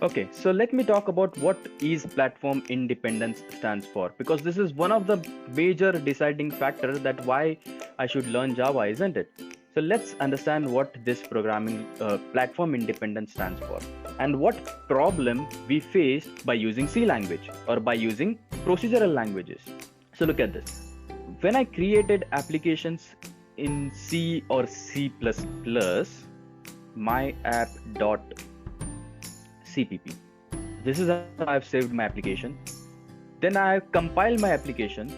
Okay, so let me talk about what is platform independence stands for, because this is one of the major deciding factors that why I should learn Java, isn't it? So let's understand what this programming platform independence stands for and what problem we face by using C language or by using procedural languages. So look at this. When I created applications in C or C++, my app.cpp. This is how I've saved my application. Then I compile my application.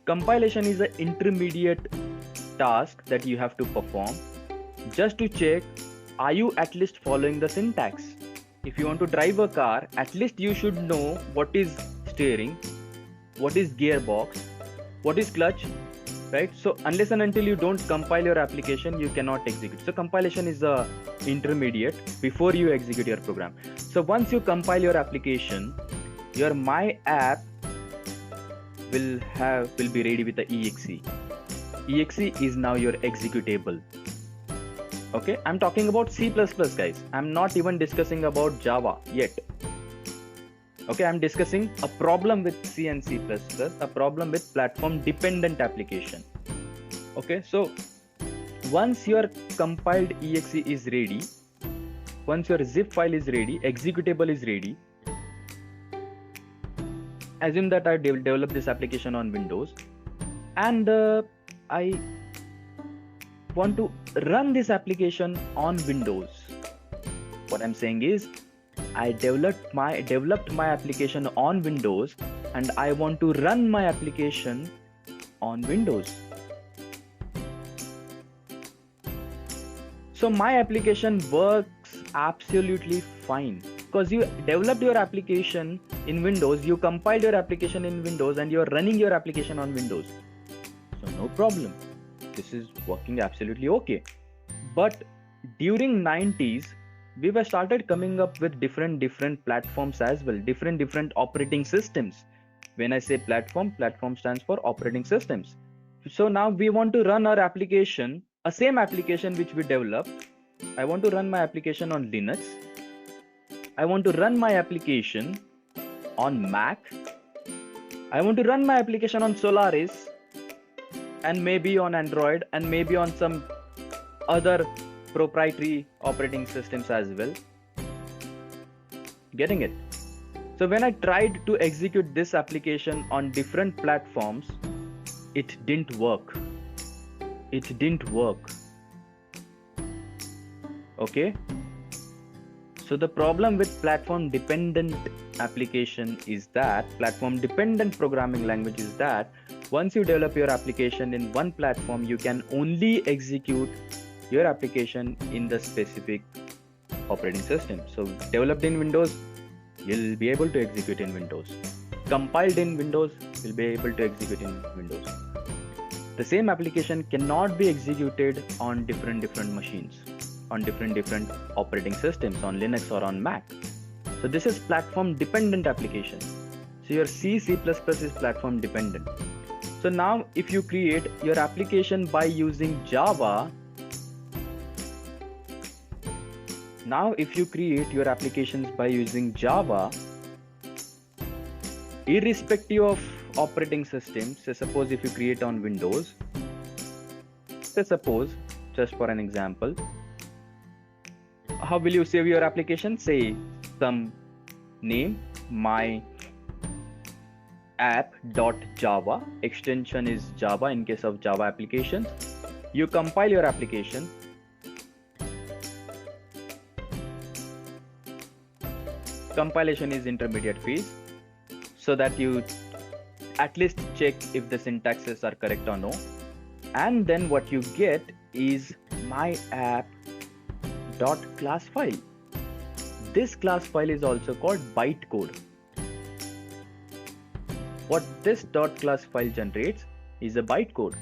Compilation is an intermediate task that you have to perform just to check, are you at least following the syntax? If you want to drive a car, at least you should know what is steering, what is gearbox, what is clutch, right? So unless and until you don't compile your application, you cannot execute. So compilation is the intermediate before you execute your program. So once you compile your application, your my app will be ready with the exe. Exe is now your executable. Okay, I'm talking about C++, guys. I'm not even discussing about Java yet. Okay, I'm discussing a problem with C and C++, a problem with platform dependent application. Okay, so once your compiled exe is ready, once your zip file is ready, executable is ready, assume that I developed this application on Windows and I want to run this application on Windows. What I'm saying is, I developed my application on Windows and I want to run my application on Windows. So my application works absolutely fine because you developed your application in Windows, you compiled your application in Windows and you're running your application on Windows. So no problem. This is working absolutely okay. But during 90s, we were started coming up with different platforms as well, different operating systems. When I say platform stands for operating systems. So now we want to run our application, a same application which we developed. I want to run my application on Linux. I want to run my application on Mac. I want to run my application on Solaris and maybe on Android and maybe on some other proprietary operating systems as well. Getting it? So when I tried to execute this application on different platforms, it didn't work. It didn't work. Okay? So the problem with platform dependent application is that, platform dependent programming language is that, once you develop your application in one platform, you can only execute your application in the specific operating system. So developed in Windows, you'll be able to execute in Windows. Compiled in Windows, you'll be able to execute in Windows. The same application cannot be executed on different machines, on different operating systems, on Linux or on Mac. So this is platform dependent application. So your C++ is platform dependent. So now if you create your application by using Java, irrespective of operating system, say suppose if you create on Windows, say suppose, just for an example, how will you save your application? Say some name, my app.java, extension is Java in case of Java applications. You compile your application. Compilation is intermediate phase, so that you at least check if the syntaxes are correct or no. And then what you get is my app.class file. This class file is also called bytecode. What this .class file generates is a bytecode.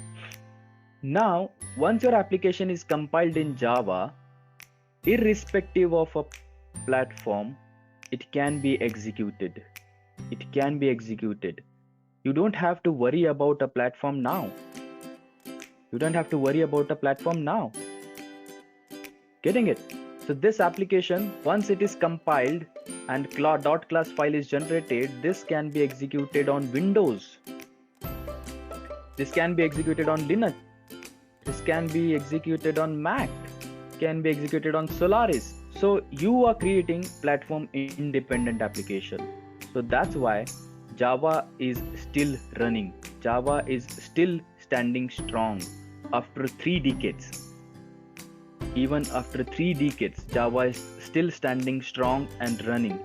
Now, once your application is compiled in Java, irrespective of a platform, it can be executed. It can be executed. You don't have to worry about a platform now. You don't have to worry about a platform now. Getting it? So this application, once it is compiled and .class file is generated, this can be executed on Windows. This can be executed on Linux. This can be executed on Mac. Can be executed on Solaris. So you are creating platform independent application. So that's why Java is still running. Java is still standing strong after 3 decades. Even after 3 decades, Java is still standing strong and running.